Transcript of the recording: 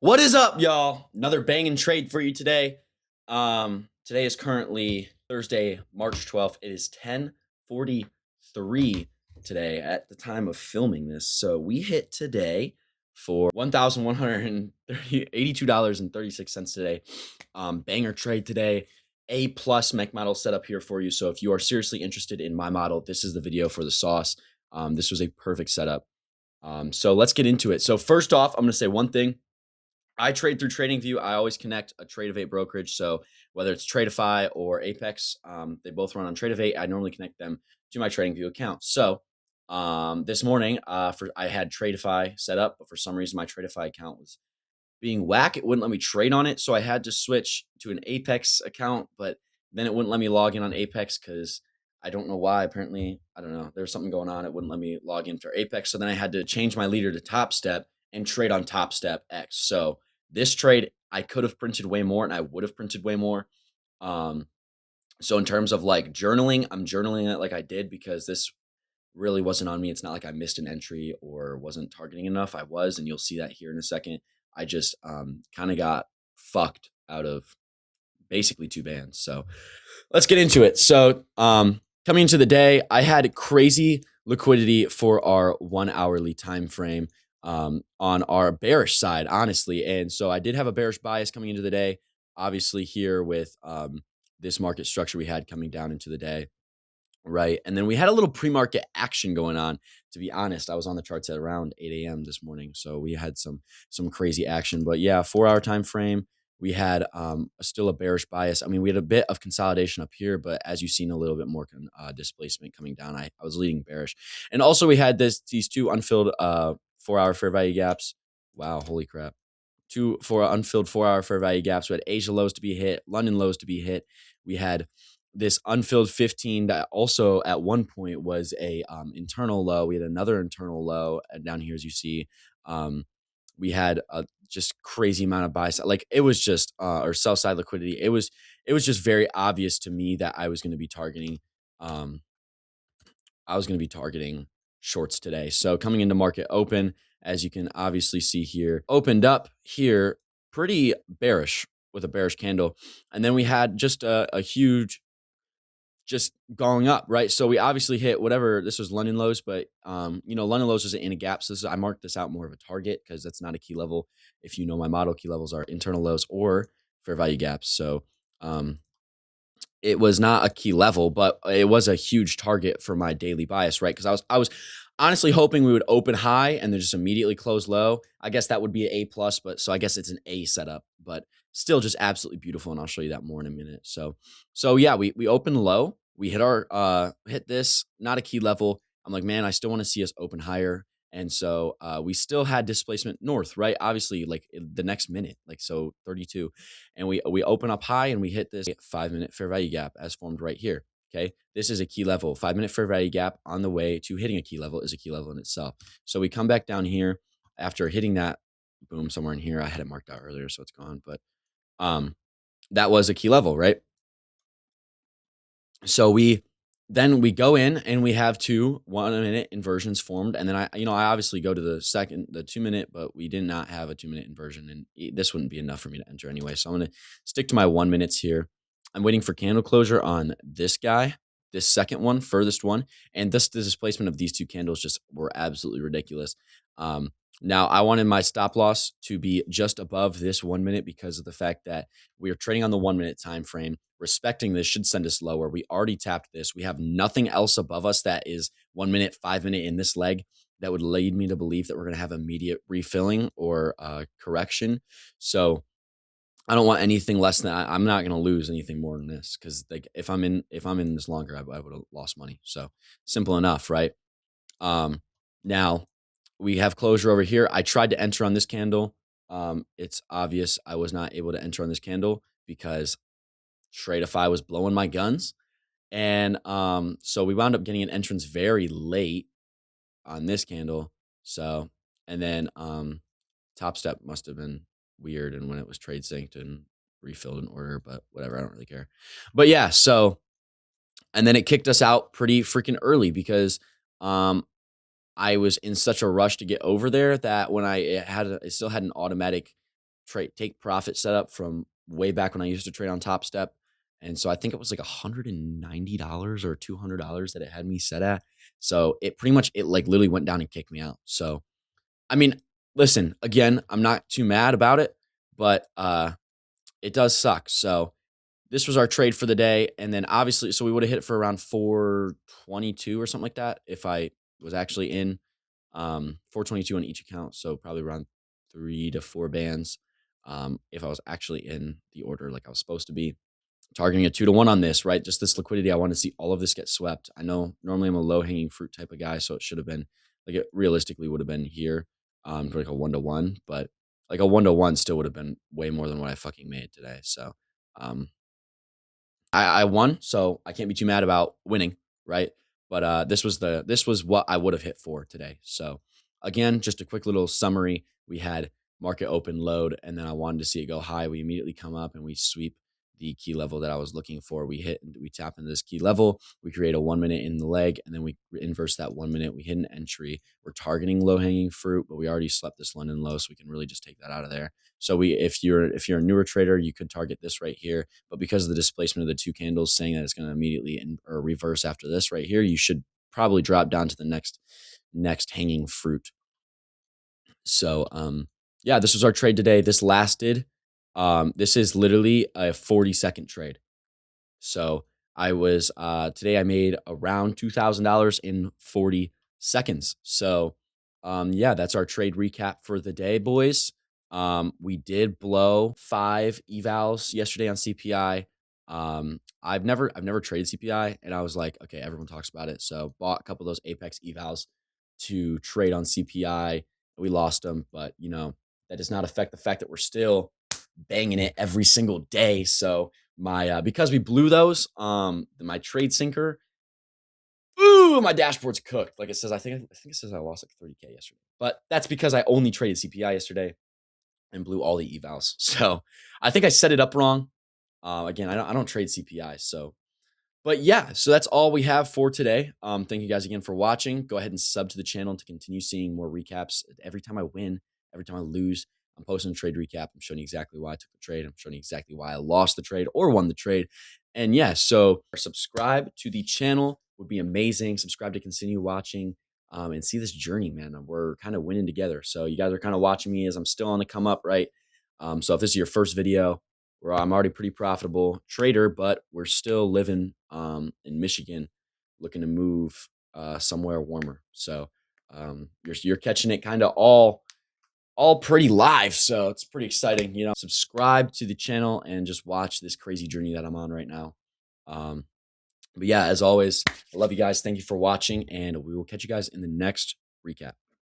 What is up, y'all? Another banging trade for you today. Today is currently Thursday, March 12th. It is 10:43 today at the time of filming this. So we hit today for $1,182.36 today. Banger trade today. A plus mech model setup here for you. So if you are seriously interested in my model, this is the video for the sauce. This was a perfect setup. So let's get into it. So first off, I'm going to say one thing. I trade through TradingView. I always connect a Tradevate brokerage. So whether it's Tradeify or Apex, they both run on Tradevate. I normally connect them to my TradingView account. So this morning, I had Tradeify set up, but for some reason my Tradeify account was being whack. It wouldn't let me trade on it, so I had to switch to an Apex account. But then it wouldn't let me log in on Apex because I don't know why. Apparently, I don't know. There was something going on. It wouldn't let me log in for Apex. So then I had to change my leader to Top Step and trade on Top Step X. So this trade, I could have printed way more, and I would have printed way more. So in terms of like journaling, I'm journaling it like I did because this really wasn't on me. It's not like I missed an entry or wasn't targeting enough. I was, and you'll see that here in a second. I just kind of got fucked out of basically two bands. So let's get into it. So coming into the day, I had crazy liquidity for our 1 hourly time frame on our bearish side, honestly. And so I did have a bearish bias coming into the day, obviously here with this market structure we had coming down into the day. Right. And then we had a little pre-market action going on. To be honest, I was on the charts at around 8 a.m. this morning. So we had some crazy action. But yeah, 4 hour time frame. We had still a bearish bias. I mean, we had a bit of consolidation up here, but as you've seen, a little bit more displacement coming down. I was leading bearish. And also we had these two unfilled 4 hour fair value gaps. Wow, holy crap. Two for unfilled 4 hour fair value gaps. We had Asia lows to be hit, London lows to be hit. We had this unfilled 15 that also at one point was a internal low. We had another internal low down here, as you see. We had a just crazy amount of buy side. Like it was just or sell side liquidity. It was just very obvious to me that I was going to be targeting shorts today. So coming into market open, as you can obviously see here, opened up here pretty bearish with a bearish candle. And then we had just a huge just going up, right? So we obviously hit whatever, this was London lows, but London lows was in a gap. So I marked this out more of a target because that's not a key level. If you know my model, key levels are internal lows or fair value gaps. So it was not a key level, but it was a huge target for my daily bias, right? Because I was honestly hoping we would open high and then just immediately close low. I guess that would be an A plus, but so I guess it's an A setup, but still just absolutely beautiful. And I'll show you that more in a minute. So yeah, we opened low. We hit our hit this, not a key level. I'm like, man, I still want to see us open higher. And so we still had displacement north, right? Obviously, like the next minute, like so 32. And we open up high and we hit this 5-minute fair value gap as formed right here. Okay. This is a key level. 5-minute fair value gap on the way to hitting a key level is a key level in itself. So we come back down here after hitting that boom somewhere in here. I had it marked out earlier, so it's gone, but that was a key level, right? So we go in and we have two 1-minute inversions formed. And then I obviously go to the 2-minute, but we did not have a 2-minute inversion. And this wouldn't be enough for me to enter anyway. So I'm going to stick to my 1 minutes here. I'm waiting for candle closure on this guy, this second one, furthest one. And the displacement of these two candles just were absolutely ridiculous. Now I wanted my stop loss to be just above this 1 minute because of the fact that we are trading on the 1 minute time frame. Respecting this should send us lower. We already tapped this. We have nothing else above us that is 1 minute, 5-minute in this leg that would lead me to believe that we're going to have immediate refilling or correction. So I don't want anything less than I'm not going to lose anything more than this because like if I'm in this longer, I would have lost money. So simple enough, right? Now we have closure over here. I tried to enter on this candle. It's obvious I was not able to enter on this candle because Tradeify was blowing my guns. And so we wound up getting an entrance very late on this candle. So, and then Top Step must have been weird and when it was trade synced and refilled in order, but whatever, I don't really care. But yeah, so and then it kicked us out pretty freaking early because I was in such a rush to get over there that when it still had an automatic take profit setup from way back when I used to trade on Top Step. And so I think it was like $190 or $200 that it had me set at. So it pretty much, it like literally went down and kicked me out. So, I mean, listen, again, I'm not too mad about it, but it does suck. So this was our trade for the day. And then obviously, so we would have hit it for around 422 or something like that if I was actually in 422 on each account. So probably around 3 to 4 bands if I was actually in the order like I was supposed to be. Targeting a 2 to 1 on this, right? Just this liquidity. I want to see all of this get swept. I know normally I'm a low hanging fruit type of guy, so it should have been like it realistically would have been here for like a 1 to 1, but like a 1 to 1 still would have been way more than what I fucking made today. So um I won, so I can't be too mad about winning, right? But this was what I would have hit for today. So again, just a quick little summary. We had market open load, and then I wanted to see it go high. We immediately come up and we sweep the key level that I was looking for. We tap into this key level. We create a 1 minute in the leg, and then we inverse that 1 minute. We hit an entry. We're targeting low hanging fruit, but we already slept this London low, so we can really just take that out of there. So if you're a newer trader, you could target this right here. But because of the displacement of the 2 candles saying that it's going to immediately or reverse after this right here, you should probably drop down to the next hanging fruit. So yeah, this was our trade today. This lasted this is literally a 40-second trade. So I was today I made around $2,000 in 40 seconds. So yeah, that's our trade recap for the day, boys. We did blow 5 evals yesterday on CPI. I've never traded CPI, and I was like, okay, everyone talks about it. So bought a couple of those Apex evals to trade on CPI. We lost them, but you know, that does not affect the fact that we're still banging it every single day. So my because we blew those, my trade sinker, ooh, my dashboard's cooked. Like it says, I think it says I lost like 30K yesterday. But that's because I only traded CPI yesterday and blew all the evals. So I think I set it up wrong. Again, I don't trade CPI. So but yeah, so that's all we have for today. Thank you guys again for watching. Go ahead and sub to the channel to continue seeing more recaps. Every time I win, every time I lose, I'm posting a trade recap. I'm showing you exactly why I took the trade. I'm showing you exactly why I lost the trade or won the trade. And yeah, so subscribe to the channel would be amazing. Subscribe to continue watching and see this journey, man. We're kind of winning together. So you guys are kind of watching me as I'm still on the come up, right? So if this is your first video, where I'm already pretty profitable trader, but we're still living in Michigan, looking to move somewhere warmer. So you're catching it kind of all pretty live. So it's pretty exciting. You know, subscribe to the channel and just watch this crazy journey that I'm on right now. But yeah, as always, I love you guys. Thank you for watching, and we will catch you guys in the next recap.